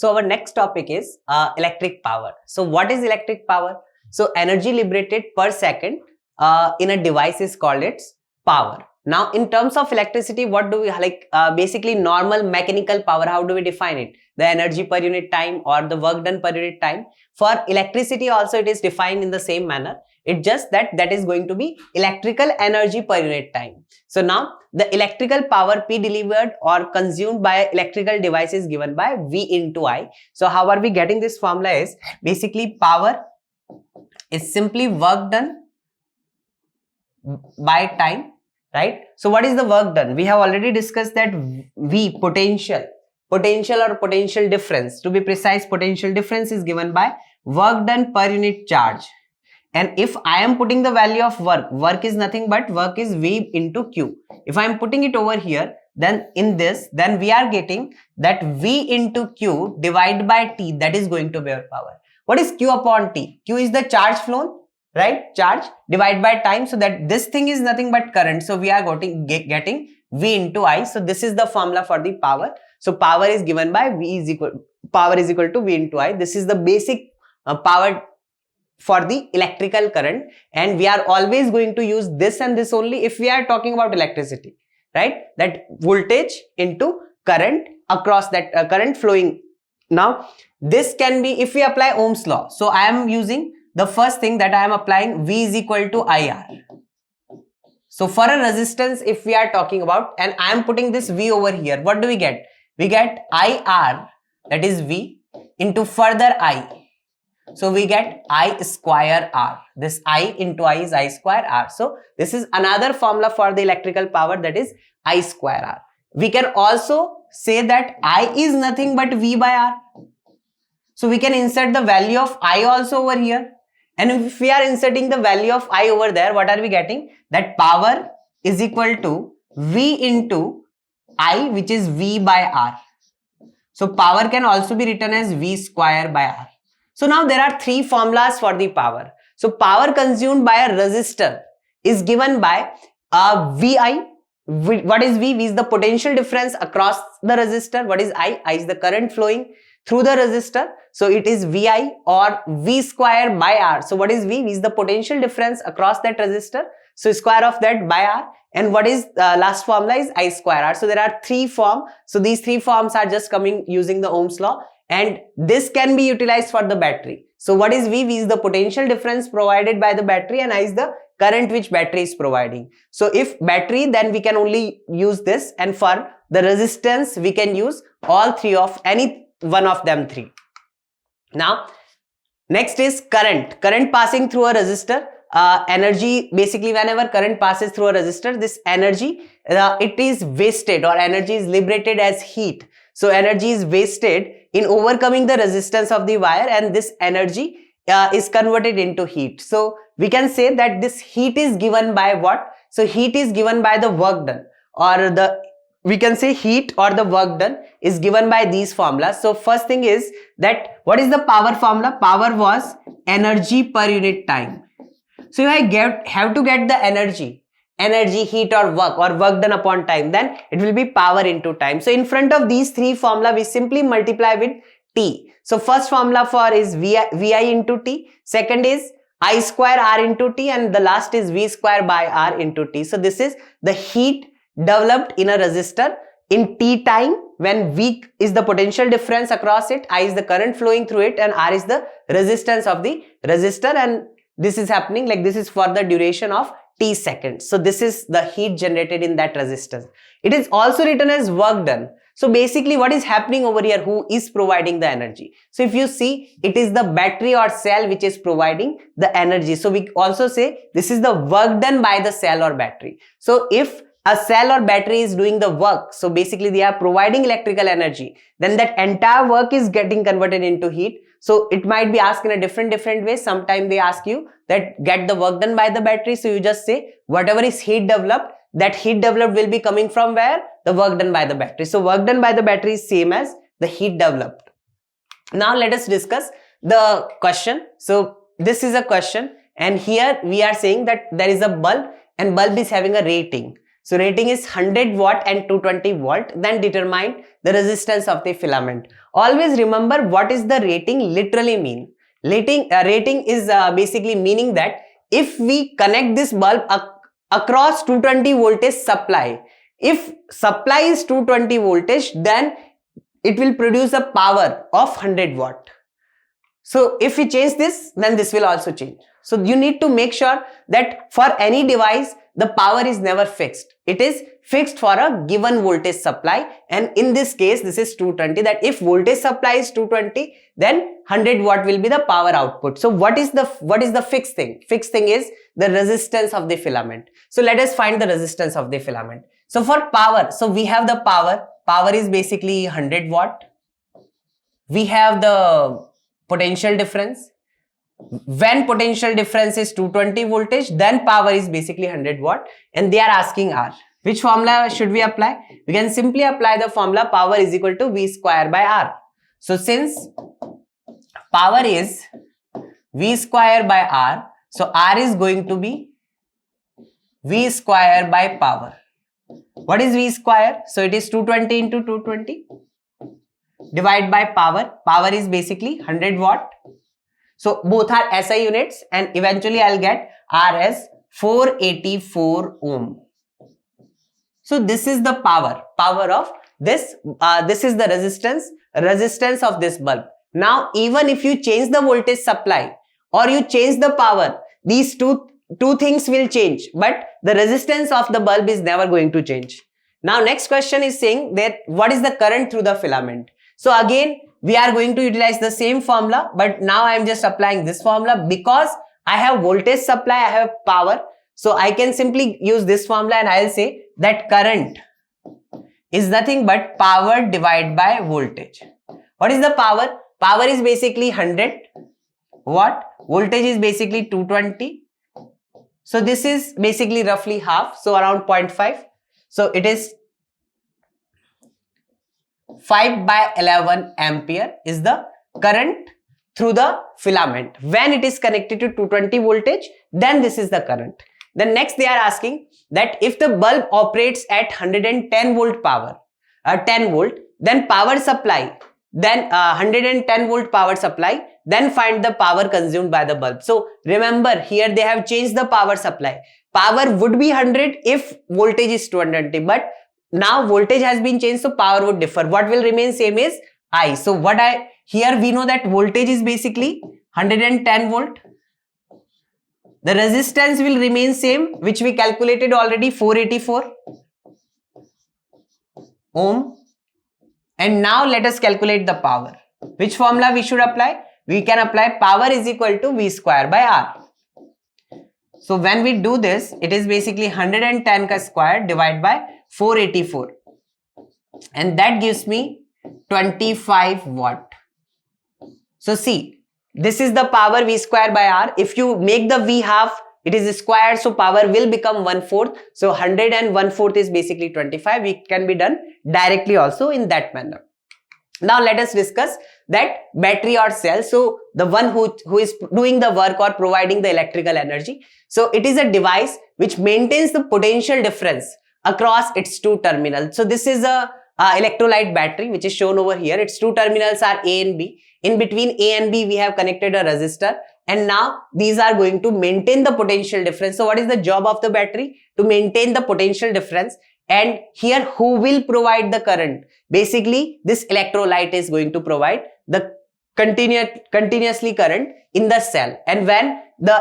So our next topic is electric power. So what is electric power? So energy liberated per second in a device is called its power. Now in terms of electricity, what do we like? Basically normal mechanical power, how do we define it? The energy per unit time or the work done per unit time. For electricity also it is defined in the same manner. It's just that is going to be electrical energy per unit time. So now the electrical power P delivered or consumed by electrical device is given by V into I. So how are we getting this formula is basically power is simply work done by time, right? So what is the work done? We have already discussed that V potential or potential difference, to be precise, potential difference is given by work done per unit charge. And if I am putting the value of work is nothing but work is V into Q. If I am putting it over here, then in this, then we are getting that V into Q divided by T, that is going to be our power. What is Q upon T? Q is the charge flown, right? Charge divided by time, so that this thing is nothing but current. So we are getting V into I. So this is the formula for the power. So power is given by power is equal to V into I. This is the basic power for the electrical current, and we are always going to use this and this only if we are talking about electricity, right? That voltage into current across that current flowing. Now this can be if we apply Ohm's law. So I am using the first thing that I am applying V is equal to IR. So for a resistance if we are talking about, and I am putting this V over here, what do we get? We get IR, that is V, into further I. So we get I square R. This I into I is I square R. So this is another formula for the electrical power, that is I square R. We can also say that I is nothing but V by R. So we can insert the value of I also over here. And if we are inserting the value of I over there, what are we getting? That power is equal to V into I, which is V by R. So power can also be written as V square by R. So now there are three formulas for the power. So power consumed by a resistor is given by VI. What is V? V is the potential difference across the resistor. What is I? I is the current flowing through the resistor. So it is VI or V square by R. So what is V? V is the potential difference across that resistor. So square of that by R. And what is last formula is I square R. So there are three forms. So these three forms are just coming using the Ohm's law. And this can be utilized for the battery. So what is V? V is the potential difference provided by the battery, and I is the current which battery is providing. So if battery, then we can only use this, and for the resistance we can use all three of any one of them three. Now next is current. Current passing through a resistor. Energy, basically whenever current passes through a resistor, this energy it is wasted or energy is liberated as heat. So energy is wasted in overcoming the resistance of the wire, and this energy is converted into heat. So we can say that this heat is given by what? So heat is given by the work done, or we can say heat or the work done is given by these formulas. So first thing is that what is the power formula? Power was energy per unit time. So if I have to get the energy, heat or work done upon time, then it will be power into time. So in front of these three formula, we simply multiply with T. So first formula for is VI into T, second is I square R into T, and the last is V square by R into T. So this is the heat developed in a resistor in T time, when V is the potential difference across it, I is the current flowing through it, and R is the resistance of the resistor, and this is happening like this is for the duration of T seconds. So this is the heat generated in that resistance. It is also written as work done. So basically what is happening over here, who is providing the energy? So if you see, it is the battery or cell which is providing the energy. So we also say this is the work done by the cell or battery. So if a cell or battery is doing the work, so basically they are providing electrical energy, then that entire work is getting converted into heat. So it might be asked in a different way. Sometimes they ask you that get the work done by the battery. So you just say whatever is heat developed, that heat developed will be coming from where? The work done by the battery. So work done by the battery is same as the heat developed. Now let us discuss the question. So this is a question, and here we are saying that there is a bulb, and bulb is having a rating. So rating is 100 watt and 220 volt. Then determine the resistance of the filament. Always remember what is the rating literally mean. Rating is basically meaning that if we connect this bulb across 220 voltage supply, if supply is 220 voltage, then it will produce a power of 100 watt. So if we change this, then this will also change. So you need to make sure that for any device, the power is never fixed. It is fixed for a given voltage supply, and in this case, this is 220, that if voltage supply is 220, then 100 watt will be the power output. So what is the fixed thing? Fixed thing is the resistance of the filament. So let us find the resistance of the filament. So for power, so we have the power is basically 100 watt. We have the potential difference. When potential difference is 220 voltage, then power is basically 100 watt, and they are asking R. Which formula should we apply? We can simply apply the formula power is equal to V square by R. So since power is V square by R, so R is going to be V square by power. What is V square? So it is 220 into 220 divided by power. Power is basically 100 watt. So both are SI units, and eventually I'll get R as 484 ohm. So this is the power of this. This is the resistance of this bulb. Now even if you change the voltage supply or you change the power, these two things will change, but the resistance of the bulb is never going to change. Now next question is saying that what is the current through the filament? So again, we are going to utilize the same formula, but now I am just applying this formula because I have voltage supply, I have power. So I can simply use this formula and I'll say that current is nothing but power divided by voltage. What is the power? Power is basically 100 watt. Voltage is basically 220. So this is basically roughly half, so around 0.5. So it is 5 by 11 ampere is the current through the filament. When it is connected to 220 voltage, then this is the current. Then next they are asking that if the bulb operates at 110 volt power, 10 volt, then power supply, then 110 volt power supply, then find the power consumed by the bulb. So remember here they have changed the power supply. Power would be 100 if voltage is 220, but now voltage has been changed, so power would differ. What will remain same is I. So here we know that voltage is basically 110 volt. The resistance will remain same, which we calculated already, 484 ohm. And now let us calculate the power. Which formula we should apply? We can apply power is equal to V square by R. So when we do this, it is basically 110 ka square divided by 484, and that gives me 25 watt. So see, this is the power V square by R. If you make the V half, it is squared, so power will become 1/4. So 100 and 1/4 is basically 25. It can be done directly also in that manner. Now let us discuss that battery or cell. So the one who is doing the work or providing the electrical energy. So it is a device which maintains the potential difference across its two terminals. So this is a electrolyte battery which is shown over here. Its two terminals are A and B. In between A and B we have connected a resistor, and now these are going to maintain the potential difference. So what is the job of the battery? To maintain the potential difference. And here who will provide the current? Basically this electrolyte is going to provide the continuously current in the cell, and when the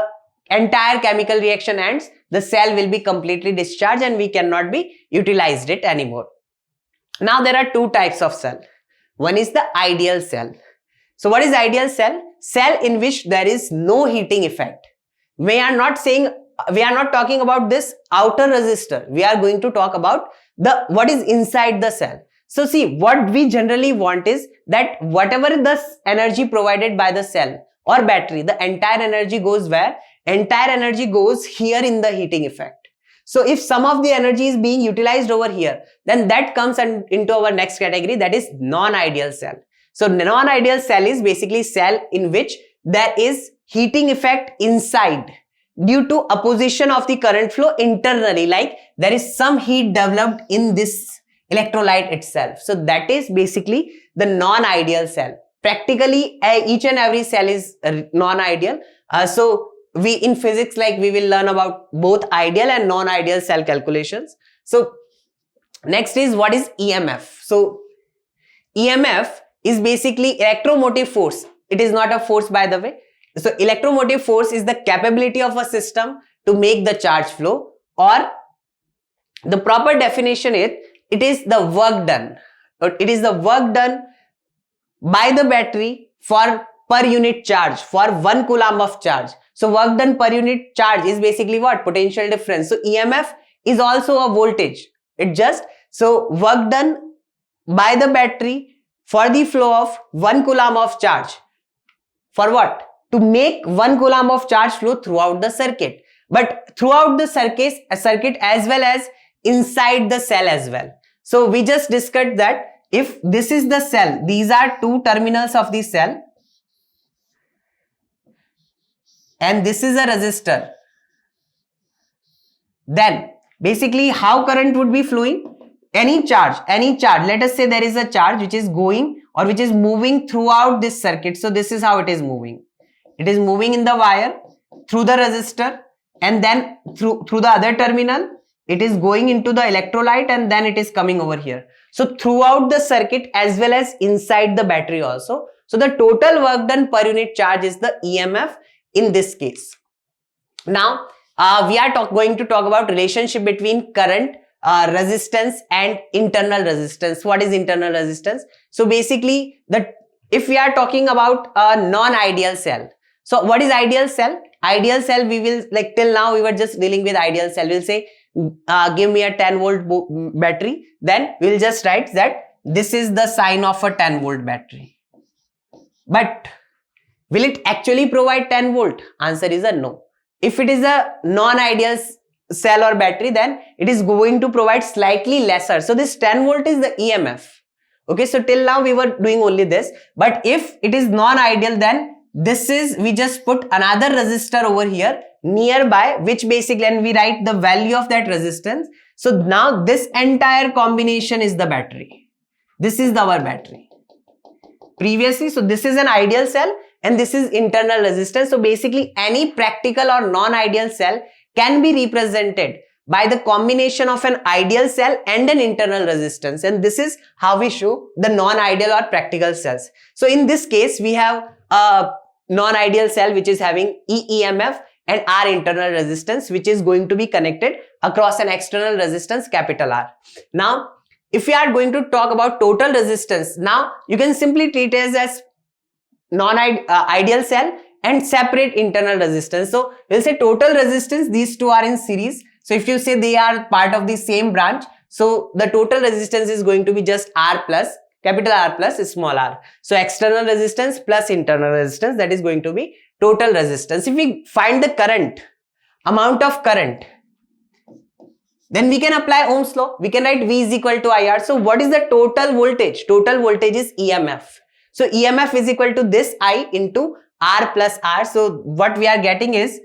entire chemical reaction ends, the cell will be completely discharged and we cannot be utilized it anymore. Now there are two types of cell. One is the ideal cell. So what is ideal cell? Cell in which there is no heating effect. We are not talking about this outer resistor. We are going to talk about what is inside the cell. So see, what we generally want is that whatever the energy provided by the cell or battery, the entire energy goes where? Entire energy goes here in the heating effect. So if some of the energy is being utilized over here, then that comes into our next category, that is non-ideal cell. So non-ideal cell is basically cell in which there is heating effect inside. due to opposition of the current flow internally, like there is some heat developed in this electrolyte itself. So that is basically the non-ideal cell. Practically each and every cell is non-ideal. So we in physics, like we will learn about both ideal and non-ideal cell calculations. So next is, what is EMF? So EMF is basically electromotive force. It is not a force, by the way. So electromotive force is the capability of a system to make the charge flow, or the proper definition is, it is the work done. It is the work done by the battery for per unit charge, for 1 coulomb of charge. So work done per unit charge is basically what? Potential difference. So EMF is also a voltage. So work done by the battery for the flow of 1 coulomb of charge. For what? To make 1 coulomb of charge flow throughout the circuit. But throughout the circuit as well as inside the cell as well. So we just discussed that if this is the cell, these are two terminals of the cell, and this is a resistor, then basically how current would be flowing? Any charge, let us say there is a charge which is going or which is moving throughout this circuit. So this is how it is moving. It is moving in the wire through the resistor, and then through the other terminal, it is going into the electrolyte, and then it is coming over here. So throughout the circuit as well as inside the battery also. So the total work done per unit charge is the EMF in this case. Now we are going to talk about relationship between current, resistance and internal resistance. What is internal resistance? So basically, if we are talking about a non-ideal cell. So what is ideal cell? Ideal cell, we will, like till now we were just dealing with ideal cell. We'll say give me a 10 volt battery. Then we'll just write that this is the sign of a 10 volt battery. But will it actually provide 10 volt? Answer is a no. If it is a non-ideal cell or battery, then it is going to provide slightly lesser. So this 10 volt is the EMF. Okay, so till now we were doing only this. But if it is non-ideal, then this is, we just put another resistor over here nearby, which basically, and we write the value of that resistance. So now this entire combination is the battery. This is our battery. Previously, so this is an ideal cell and this is internal resistance. So basically any practical or non-ideal cell can be represented by the combination of an ideal cell and an internal resistance. And this is how we show the non-ideal or practical cells. So in this case, we have a non-ideal cell which is having EEMF and R internal resistance, which is going to be connected across an external resistance capital R. Now, if we are going to talk about total resistance, now you can simply treat it as non-ideal cell and separate internal resistance. So we'll say total resistance, these two are in series. So if you say they are part of the same branch, so the total resistance is going to be just R plus, capital R plus small r. So external resistance plus internal resistance, that is going to be total resistance. If we find the current, amount of current, then we can apply Ohm's law. We can write V is equal to IR. So what is the total voltage? Total voltage is EMF. So EMF is equal to this I into R plus R. So what we are getting is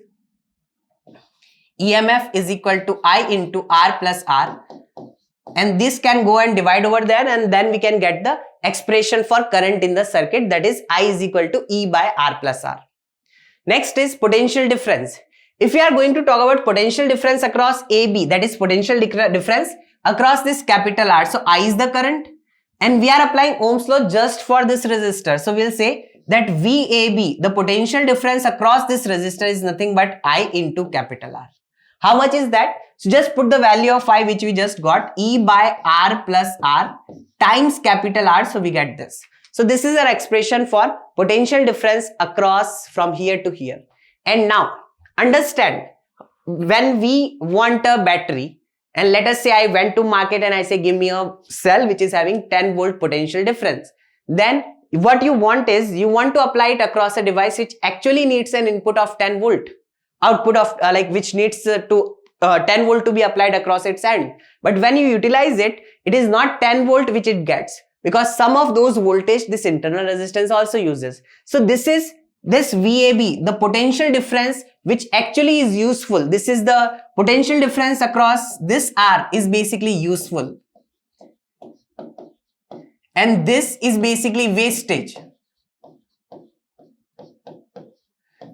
EMF is equal to I into R plus R. And this can go and divide over there, and then we can get the expression for current in the circuit, that is I is equal to E by R plus R. Next is potential difference. If we are going to talk about potential difference across AB, that is potential difference across this capital R. So I is the current and we are applying Ohm's law just for this resistor. So we'll say that VAB, the potential difference across this resistor, is nothing but I into capital R. How much is that? So just put the value of I which we just got, E by R plus R times capital R. So we get this. So this is our expression for potential difference across from here to here. And now understand, when we want a battery, and let us say I went to market and I say give me a cell which is having 10 volt potential difference, then what you want is, you want to apply it across a device which actually needs an input of 10 volt, output of which needs 10 volt to be applied across its end. But when you utilize it, it is not 10 volt which it gets, because some of those voltage this internal resistance also uses. So this is this VAB, the potential difference which actually is useful, this is the potential difference across this R is basically useful, and this is basically wastage.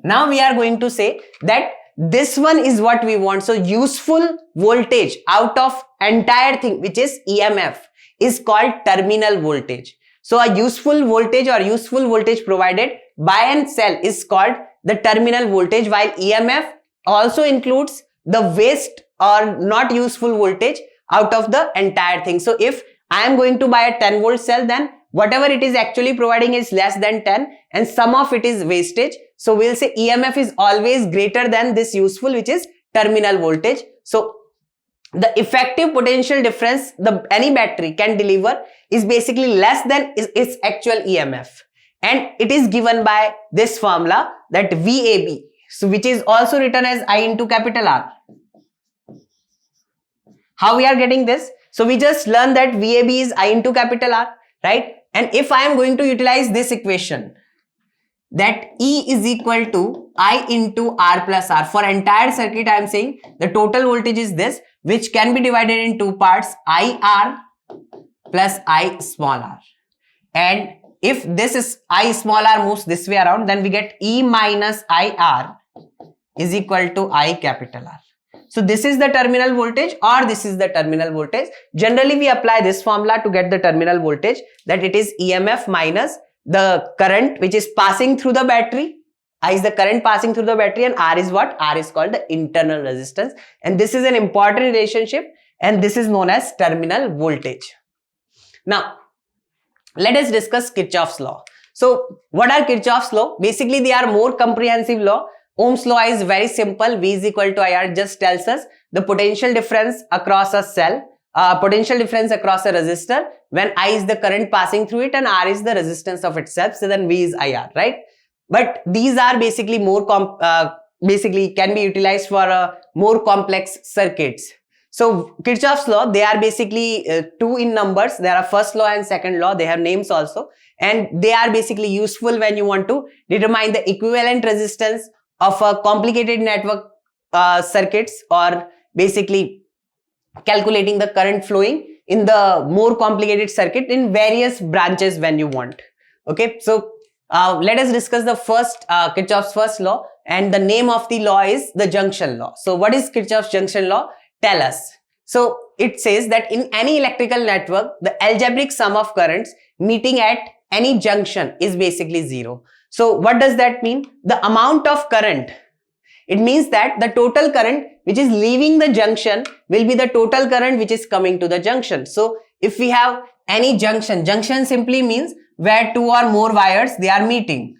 Now we are going to say that this one is what we want. So useful voltage out of entire thing, which is EMF, is called terminal voltage. So a useful voltage or useful voltage provided by a cell is called the terminal voltage, while EMF also includes the waste or not useful voltage out of the entire thing. So if I am going to buy a 10 volt cell, then whatever it is actually providing is less than 10 and some of it is wastage. So we'll say EMF is always greater than this useful, which is terminal voltage. So the effective potential difference any battery can deliver is basically less than its actual EMF, and it is given by this formula, that VAB, so which is also written as I into capital R. How we are getting this? So we just learned that VAB is I into capital R, right? And if I am going to utilize this equation, that E is equal to I into R plus R. For entire circuit, I am saying the total voltage is this, which can be divided in two parts, IR plus I small r. And if this is I small r moves this way around, then we get E minus IR is equal to I capital R. So this is the terminal voltage or this is the terminal voltage. Generally, we apply this formula to get the terminal voltage, that it is EMF minus the current which is passing through the battery. I is the current passing through the battery, and R is what? R is called the internal resistance. And this is an important relationship, and this is known as terminal voltage. Now, let us discuss Kirchhoff's law. So what are Kirchhoff's law? Basically, they are more comprehensive law. Ohm's law is very simple. V is equal to IR just tells us the potential difference across a cell, potential difference across a resistor when I is the current passing through it and R is the resistance of itself. So then V is IR, right? But these are basically more basically can be utilized for more complex circuits. So Kirchhoff's law, they are basically two in numbers. There are first law and second law. They have names also, and they are basically useful when you want to determine the equivalent resistance of a complicated network circuits, or basically calculating the current flowing in the more complicated circuit in various branches when you want. Okay, so let us discuss the first Kirchhoff's first law, and the name of the law is the junction law. So what is Kirchhoff's junction law? Tell us. So it says that in any electrical network, the algebraic sum of currents meeting at any junction is basically zero. So what does that mean? The amount of current, it means that the total current which is leaving the junction will be the total current which is coming to the junction. So if we have any junction, junction simply means where two or more wires they are meeting.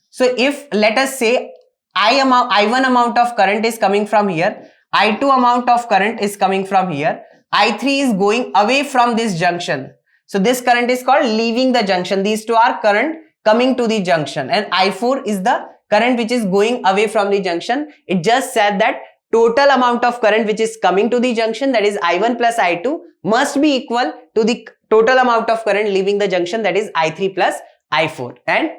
So if let us say I1 amount of current is coming from here, I2 amount of current is coming from here, I3 is going away from this junction. So this current is called leaving the junction. These two are current coming to the junction, and I4 is the current which is going away from the junction. It just said that total amount of current which is coming to the junction, that is I1 plus I2, must be equal to the total amount of current leaving the junction, that is I3 plus I4. And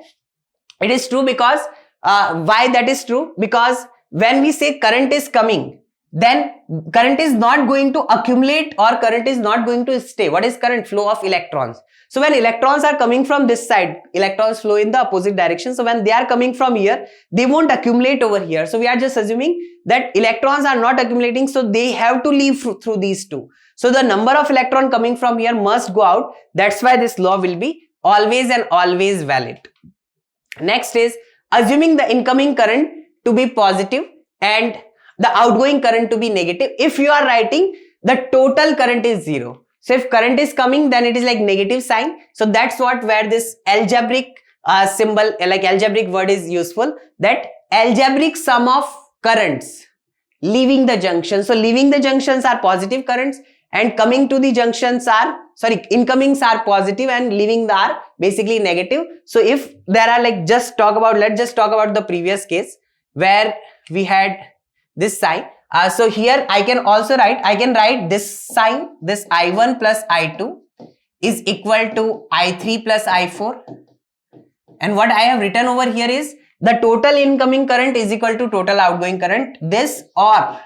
it is true because why that is true? Because when we say current is coming, then current is not going to accumulate or current is not going to stay. What is current? Flow of electrons. So when electrons are coming from this side, electrons flow in the opposite direction. So when they are coming from here, they won't accumulate over here. So we are just assuming that electrons are not accumulating, so they have to leave through these two. So the number of electron coming from here must go out. That's why this law will be always and always valid. Next is assuming the incoming current to be positive and the outgoing current to be negative. If you are writing the total current is zero. So if current is coming, then it is like negative sign. So that's what where this algebraic symbol, like algebraic word is useful, that algebraic sum of currents leaving the junction. So leaving the junctions are positive currents and coming to the junctions are, incomings are positive and leaving are basically negative. So if there are like, let's just talk about the previous case where we had this sign. So here I can write this sign, this I1 plus I2 is equal to I3 plus I4. And what I have written over here is the total incoming current is equal to total outgoing current. This, or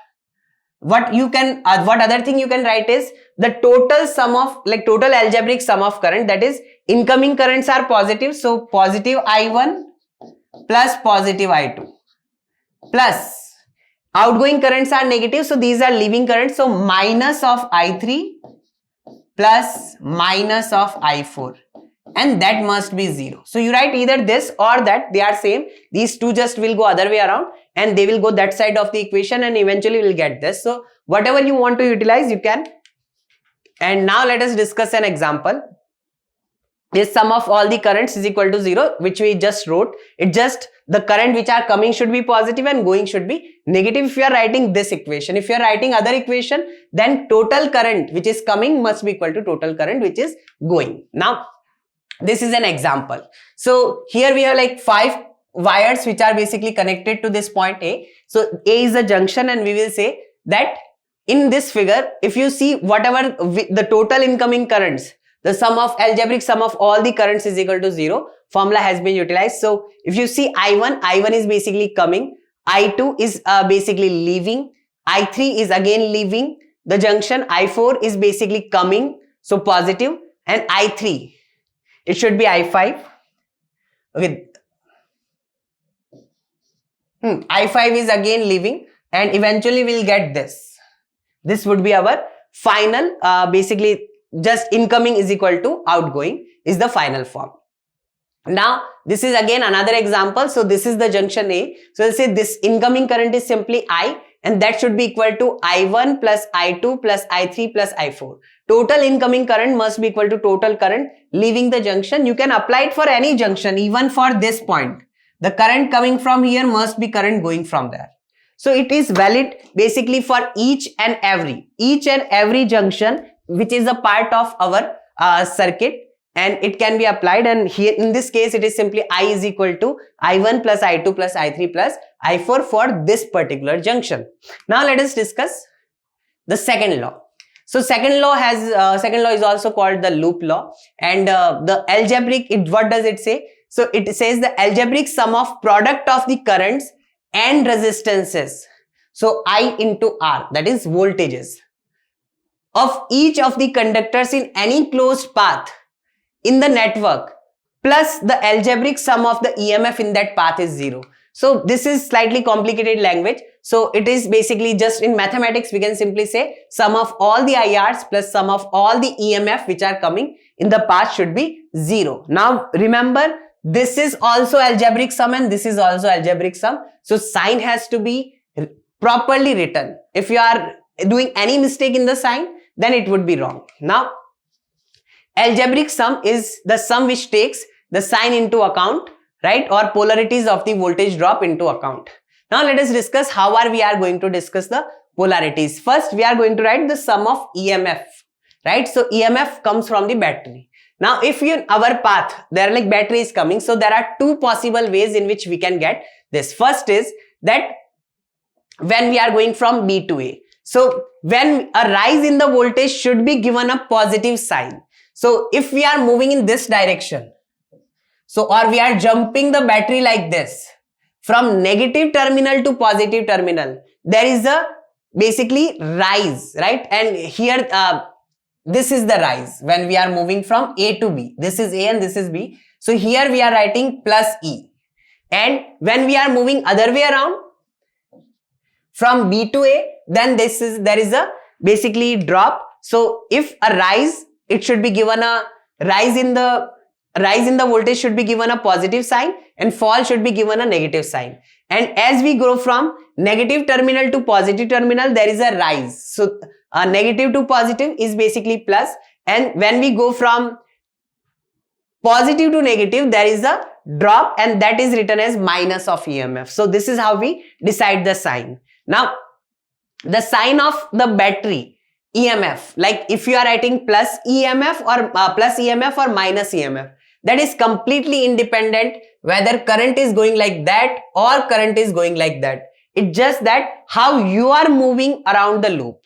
what you can, what other thing you can write is the total sum of, like total algebraic sum of current, that is incoming currents are positive, so positive I1 plus positive I2, plus outgoing currents are negative, so these are leaving currents, so minus of I3 plus minus of I4, and that must be 0. So you write either this or that, they are same. These two just will go other way around and they will go that side of the equation, and eventually will get this. So whatever you want to utilize, you can. And now let us discuss an example. This sum of all the currents is equal to 0, which we just wrote. It just, the current which are coming should be positive and going should be negative if you are writing this equation. If you are writing other equation, then total current which is coming must be equal to total current which is going. Now this is an example. So here we have like 5 wires which are basically connected to this point A. So A is a junction, and we will say that in this figure, if you see whatever the total incoming currents, the sum of algebraic sum of all the currents is equal to 0. Formula has been utilized. So if you see I1 is basically coming, I2 is basically leaving, I3 is again leaving the junction, I4 is basically coming, so positive, and I3, it should be I5. Okay. I5 is again leaving, and eventually we'll get this. This would be our final, basically just incoming is equal to outgoing is the final form. Now this is again another example. So this is the junction A. So we'll say this incoming current is simply I, and that should be equal to I1 plus I2 plus I3 plus I4. Total incoming current must be equal to total current leaving the junction. You can apply it for any junction, even for this point. The current coming from here must be current going from there. So it is valid basically for each and every junction which is a part of our circuit, and it can be applied. And here in this case it is simply I is equal to I1 plus I2 plus I3 plus I4 for this particular junction. Now let us discuss the second law. So second law is also called the loop law, and the algebraic, what does it say? So it says the algebraic sum of product of the currents and resistances, so I into R, that is voltages, of each of the conductors in any closed path in the network, plus the algebraic sum of the EMF in that path is 0. So this is slightly complicated language. So it is basically just in mathematics, we can simply say sum of all the IRs plus sum of all the EMF which are coming in the path should be 0. Now remember, this is also algebraic sum and this is also algebraic sum. So sign has to be properly written. If you are doing any mistake in the sign, then it would be wrong. Now algebraic sum is the sum which takes the sign into account, right, or polarities of the voltage drop into account. Now let us discuss how we are going to discuss the polarities. First we are going to write the sum of EMF, right? So EMF comes from the battery. Now if you, our path, there are like batteries coming, so there are two possible ways in which we can get this. First is that when we are going from B to A, so when a rise in the voltage should be given a positive sign. So if we are moving in this direction, so or we are jumping the battery like this from negative terminal to positive terminal, there is a basically rise, right? And here this is the rise when we are moving from A to B. This is A and this is B. So here we are writing plus E. And when we are moving other way around from B to A, then there is a basically drop. So if a rise, it should be given a rise in the voltage should be given a positive sign, and fall should be given a negative sign. And as we go from negative terminal to positive terminal, there is a rise. So negative to positive is basically plus, and when we go from positive to negative, there is a drop, and that is written as minus of EMF. So this is how we decide the sign. Now the sign of the battery EMF, like if you are writing plus EMF or minus EMF, that is completely independent whether current is going like that or current is going like that. It's just that how you are moving around the loop.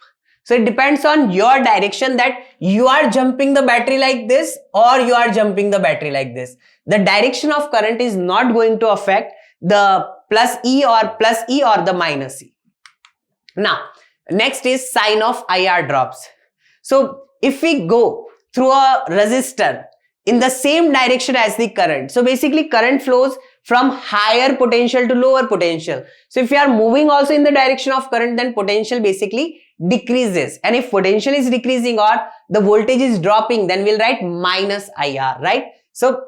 So it depends on your direction, that you are jumping the battery like this or you are jumping the battery like this. The direction of current is not going to affect the plus E or the minus E. Now, next is sign of IR drops. So if we go through a resistor in the same direction as the current, so basically current flows from higher potential to lower potential. So if we are moving also in the direction of current, then potential basically decreases. And if potential is decreasing or the voltage is dropping, then we'll write minus IR, right? So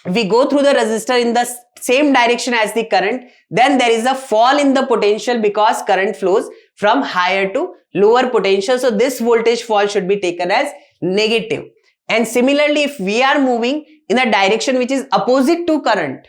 we go through the resistor in the same direction as the current, then there is a fall in the potential because current flows from higher to lower potential. So this voltage fall should be taken as negative. And similarly, if we are moving in a direction which is opposite to current,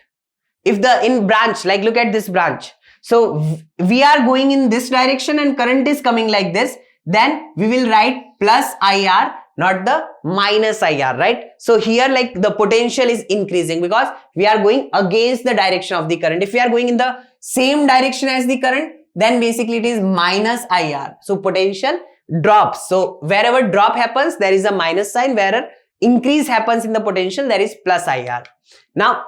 if in branch, like look at this branch, so we are going in this direction and current is coming like this, then we will write plus IR, not the minus IR, right? So here like the potential is increasing because we are going against the direction of the current. If we are going in the same direction as the current, then basically it is minus IR. So potential drops. So wherever drop happens, there is a minus sign. Wherever increase happens in the potential, there is plus IR. Now,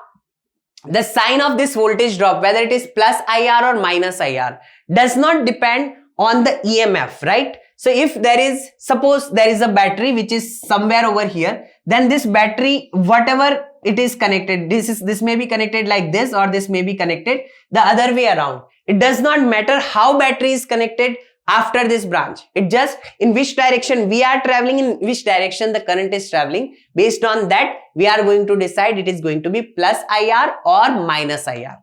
the sign of this voltage drop, whether it is plus IR or minus IR, does not depend on the EMF, right? So if there is, suppose there is a battery which is somewhere over here, then this battery, whatever it is connected, this may be connected like this, or this may be connected the other way around. It does not matter how battery is connected after this branch. It just in which direction we are traveling, in which direction the current is traveling. Based on that, we are going to decide it is going to be plus IR or minus IR.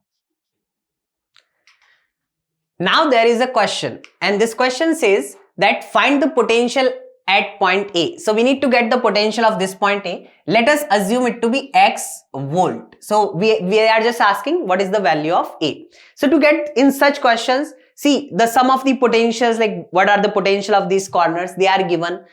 Now there is a question, and this question says that find the potential at point A. So we need to get the potential of this point A. Let us assume it to be X volt. So we are just asking what is the value of A. So to get in such questions, see the sum of the potentials, like what are the potential of these corners, they are given.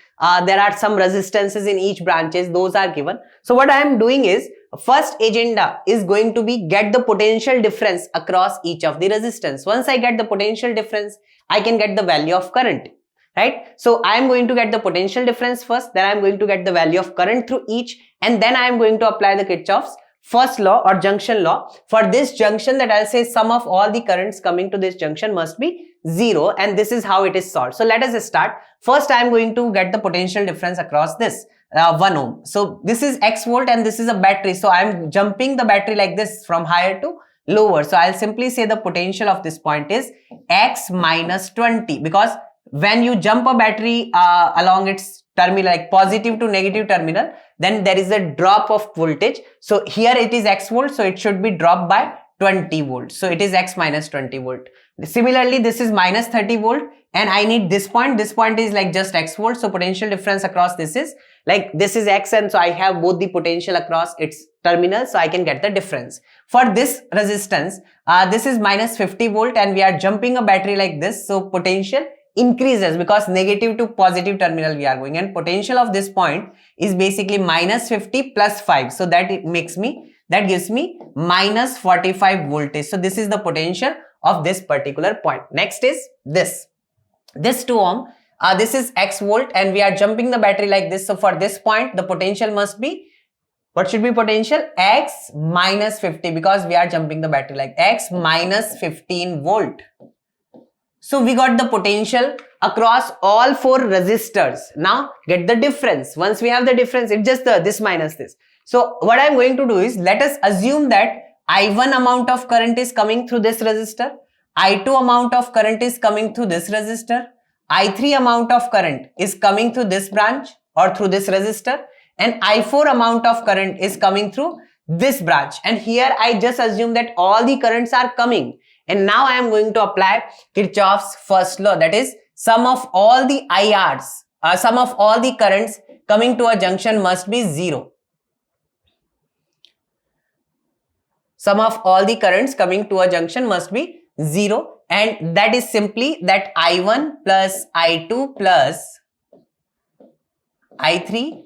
There are some resistances in each branches, those are given. So what I am doing is, first agenda is going to be get the potential difference across each of the resistance. Once I get the potential difference, I can get the value of current, right? So I am going to get the potential difference first, then I am going to get the value of current through each, and then I am going to apply the Kirchhoff's first law or junction law. For this junction, that I'll say sum of all the currents coming to this junction must be 0, and this is how it is solved. So let us start. First, I am going to get the potential difference across this 1 ohm. So this is X volt and this is a battery. So I am jumping the battery like this from higher to lower. So I'll simply say the potential of this point is X minus 20, because when you jump a battery along its terminal, like positive to negative terminal, then there is a drop of voltage. So here it is X volt, so it should be dropped by 20 volts. So it is X minus 20 volt. Similarly, this is minus 30 volt and I need this point. This point is like just X volt. So potential difference across this is like this is X, and so I have both the potential across its terminals, so I can get the difference. For this resistance, this is minus 50 volt and we are jumping a battery like this. So potential increases because negative to positive terminal we are going, and potential of this point is basically minus 50 plus 5. So that gives me minus 45 voltage. So this is the potential of this particular point. Next is this 2 ohm. This is X volt and we are jumping the battery like this. So for this point, the potential must be, what should be potential? X minus 50, because we are jumping the battery like X minus 15 volt. So we got the potential across all 4 resistors. Now get the difference. Once we have the difference, it's just this minus this. So what I'm going to do is, let us assume that I1 amount of current is coming through this resistor, I2 amount of current is coming through this resistor, I3 amount of current is coming through this branch or through this resistor, and I4 amount of current is coming through this branch. And here I just assume that all the currents are coming. And now I am going to apply Kirchhoff's first law, that is sum of all the IRs, sum of all the currents coming to a junction must be 0. Sum of all the currents coming to a junction must be 0, and that is simply that I1 plus I2 plus I3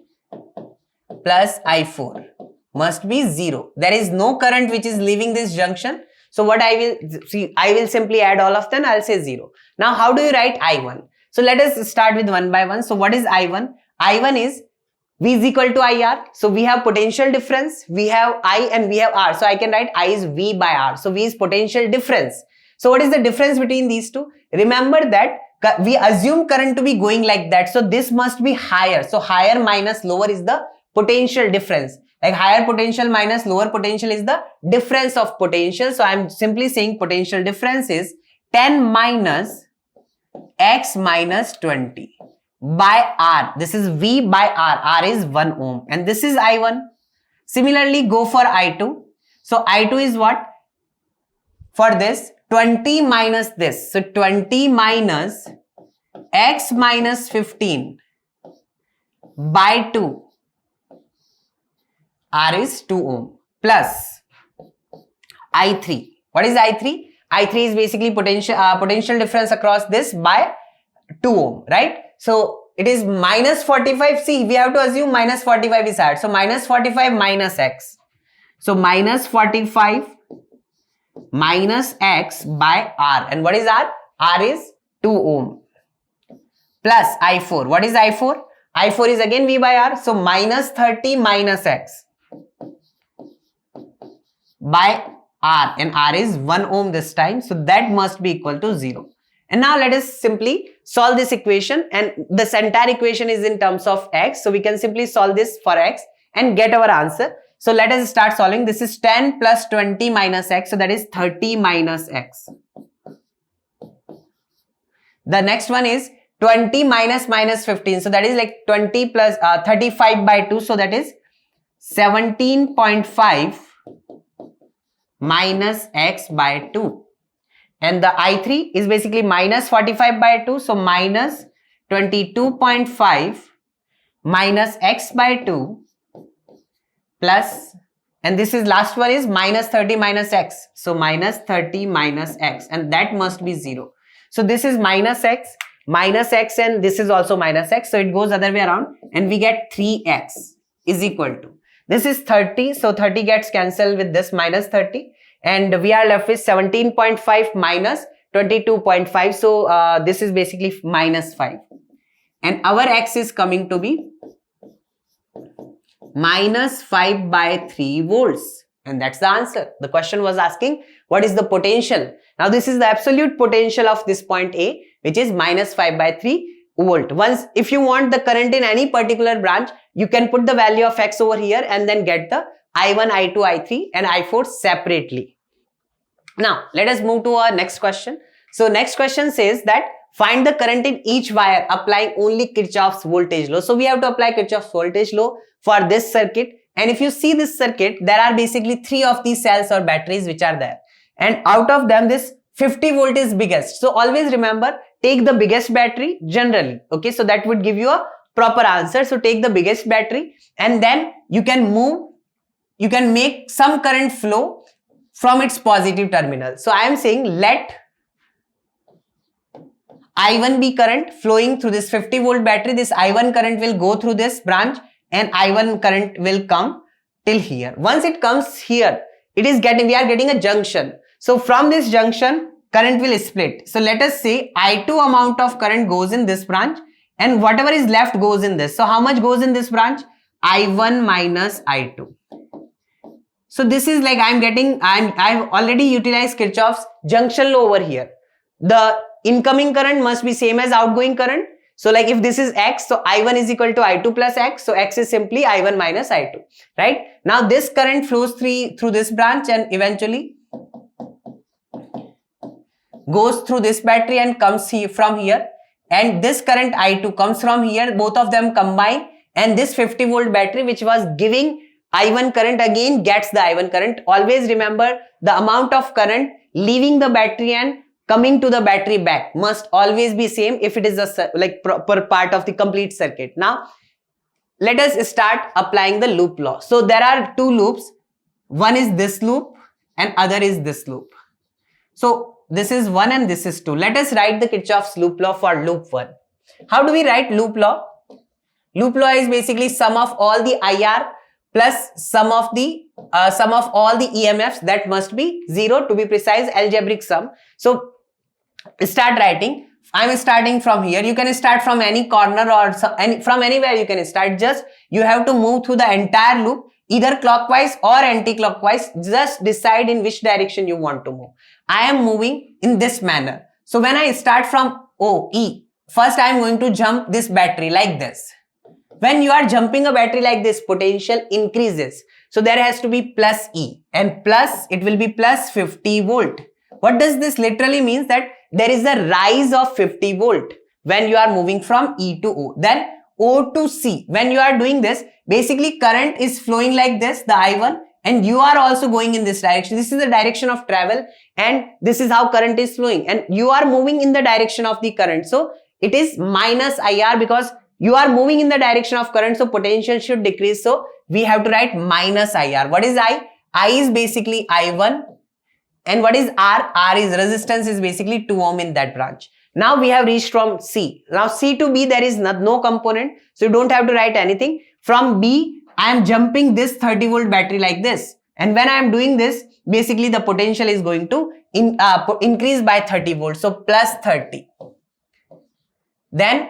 plus I4 must be 0. There is no current which is leaving this junction. So what I will simply add all of them. I'll say 0. Now how do you write I1? So let us start with one by one. So what is I1? I1 is V is equal to IR. So we have potential difference, we have I and we have R. So I can write I is V by R. So V is potential difference. So what is the difference between these two? Remember that we assume current to be going like that. So this must be higher. So higher minus lower is the potential difference. Like higher potential minus lower potential is the difference of potential. So I'm simply saying potential difference is 10 minus X minus 20 by R. This is V by R. R is 1 ohm and this is I1. Similarly, go for I2. So I2 is what? For this 20 minus this. So 20 minus X minus 15 by 2. R is 2 ohm plus I3. What is I3? I3 is basically potential difference across this by 2 ohm, right? So it is minus 45. See, we have to assume minus 45 is hard. So minus 45 minus X. So minus 45 minus X by R. And what is R? R is 2 ohm plus I4. What is I4? I4 is again V by R. So minus 30 minus X by R, and R is 1 ohm this time. So that must be equal to 0. And now let us simply solve this equation, and this entire equation is in terms of X. So we can simply solve this for X and get our answer. So let us start solving. This is 10 plus 20 minus X. So that is 30 minus X. The next one is 20 minus 15. So that is like 20 plus 35 by 2. So that is 17.5 minus X by 2. And the I3 is basically minus 45 by 2. So minus 22.5 minus X by 2 plus, and this is last one is minus 30 minus X. So minus 30 minus X, and that must be 0. So this is minus X, and this is also minus X. So it goes other way around and we get 3X is equal to, this is 30. So 30 gets cancelled with this minus 30. And we are left with 17.5 minus 22.5. So this is basically minus 5. And our X is coming to be minus 5 by 3 volts. And that's the answer. The question was asking, what is the potential? Now this is the absolute potential of this point A, which is minus 5 by 3 volt. Once, if you want the current in any particular branch, you can put the value of X over here and then get the I1, I2, I3 and I4 separately. Now, let us move to our next question. So, next question says that find the current in each wire applying only Kirchhoff's voltage law. So, we have to apply Kirchhoff's voltage law for this circuit. And if you see this circuit, there are basically 3 of these cells or batteries which are there. And out of them, this 50 volt is biggest. So, always remember, take the biggest battery generally. Okay, so that would give you a proper answer. So, take the biggest battery and then you can make some current flow from its positive terminal. So, I am saying let I1 be current flowing through this 50 volt battery. This I1 current will go through this branch and I1 current will come till here. Once it comes here, we are getting a junction. So, from this junction, current will split. So, let us say I2 amount of current goes in this branch and whatever is left goes in this. So, how much goes in this branch? I1 minus I2. So, this is like I've already utilized Kirchhoff's junction law over here. The incoming current must be same as outgoing current. So, like if this is X, so I1 is equal to I2 plus X. So, X is simply I1 minus I2, right? Now, this current flows through this branch and eventually goes through this battery and comes from here. And this current I2 comes from here. Both of them combine and this 50 volt battery which was giving I1 current again gets the I1 current. Always remember the amount of current leaving the battery and coming to the battery back must always be same if it is a proper part of the complete circuit. Now, let us start applying the loop law. So, there are 2 loops. One is this loop and other is this loop. So, this is 1 and this is 2. Let us write the Kirchhoff's loop law for loop 1. How do we write loop law? Loop law is basically sum of all the IR plus sum of all the EMFs, that must be 0 to be precise, algebraic sum. So, start writing I'm starting from here. You can start from any corner or from anywhere you can start. Just you have to move through the entire loop, either clockwise or anti-clockwise. Just decide in which direction you want to move. I am moving in this manner. So when I start from E, first I am going to jump this battery like this. When you are jumping a battery like this, potential increases. So there has to be plus E, and plus it will be plus 50 volt. What does this literally means? That there is a rise of 50 volt when you are moving from E to O. Then O to C. When you are doing this, basically current is flowing like this, the I1, and you are also going in this direction. This is the direction of travel, and this is how current is flowing, and you are moving in the direction of the current. So it is minus IR because you are moving in the direction of current, so potential should decrease. So we have to write minus IR. What is I? I is basically I1. And what is R? R is resistance, is basically 2 ohm in that branch. Now we have reached from C. Now C to B there is no component, so you don't have to write anything. From B, I am jumping this 30 volt battery like this. And when I am doing this, basically the potential is going to increase by 30 volts. So plus 30. Then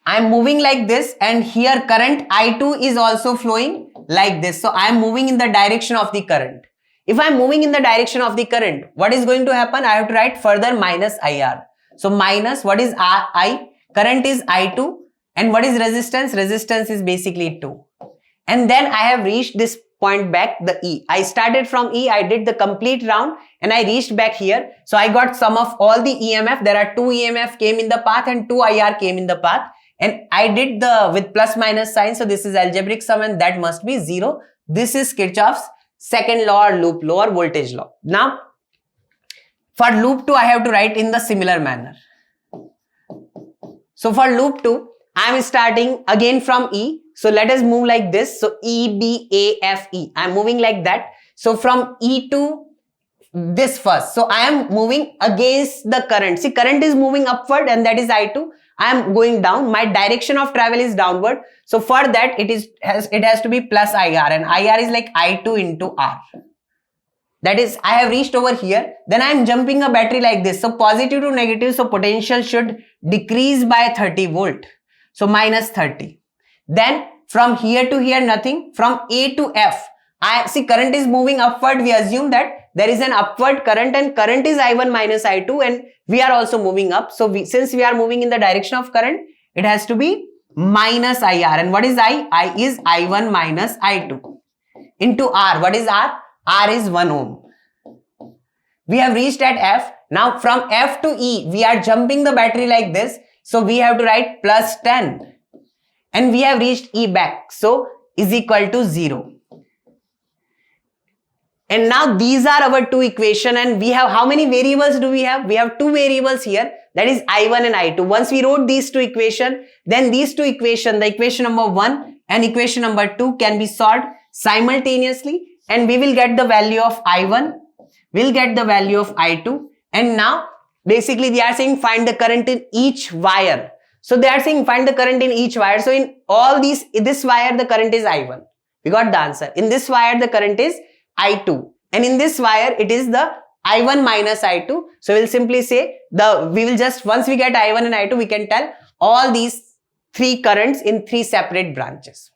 I am moving like this, and here current I2 is also flowing like this. So I am moving in the direction of the current. If I am moving in the direction of the current, what is going to happen? I have to write further minus IR. So minus, what is I? Current is I2. And what is resistance? Resistance is basically 2. And then I have reached this point back, the E. I started from E, I did the complete round, and I reached back here. So I got sum of all the EMF. There are 2 EMF came in the path and 2 IR came in the path. And I did the with plus minus sign. So this is algebraic sum, and that must be 0. This is Kirchhoff's second law or loop law or voltage law. Now, for loop 2, I have to write in the similar manner. So for loop 2, I am starting again from E. So let us move like this. So E, B, A, F, E. I am moving like that. So from E to this first. So I am moving against the current. See, current is moving upward, and that is I2. I am going down. My direction of travel is downward. So for that, it has to be plus IR, and IR is like I2 into R. That is, I have reached over here. Then I am jumping a battery like this. So positive to negative. So potential should decrease by 30 volt. So minus 30. Then from here to here, nothing. From A to F, I see current is moving upward. We assume that there is an upward current, and current is I1 minus I2, and we are also moving up. So since we are moving in the direction of current, it has to be minus IR. And what is I? I is I1 minus I2 into R. What is R? R is 1 ohm. We have reached at F. Now from F to E, we are jumping the battery like this. So we have to write plus 10. And we have reached E back. So is equal to 0. And now these are our two equations, and we have how many variables do we have? We have 2 variables here, that is I1 and I2. Once we wrote these two equations, then these two equations, the equation number 1 and equation number 2 can be solved simultaneously, and we will get the value of I1, we'll get the value of I2. And now basically they are saying find the current in each wire. So they are saying find the current in each wire. So in all these, in this wire the current is I1. We got the answer. In this wire the current is I2, and in this wire it is the I1 minus I2. So we'll simply say once we get I1 and I2, we can tell all these 3 currents in 3 separate branches.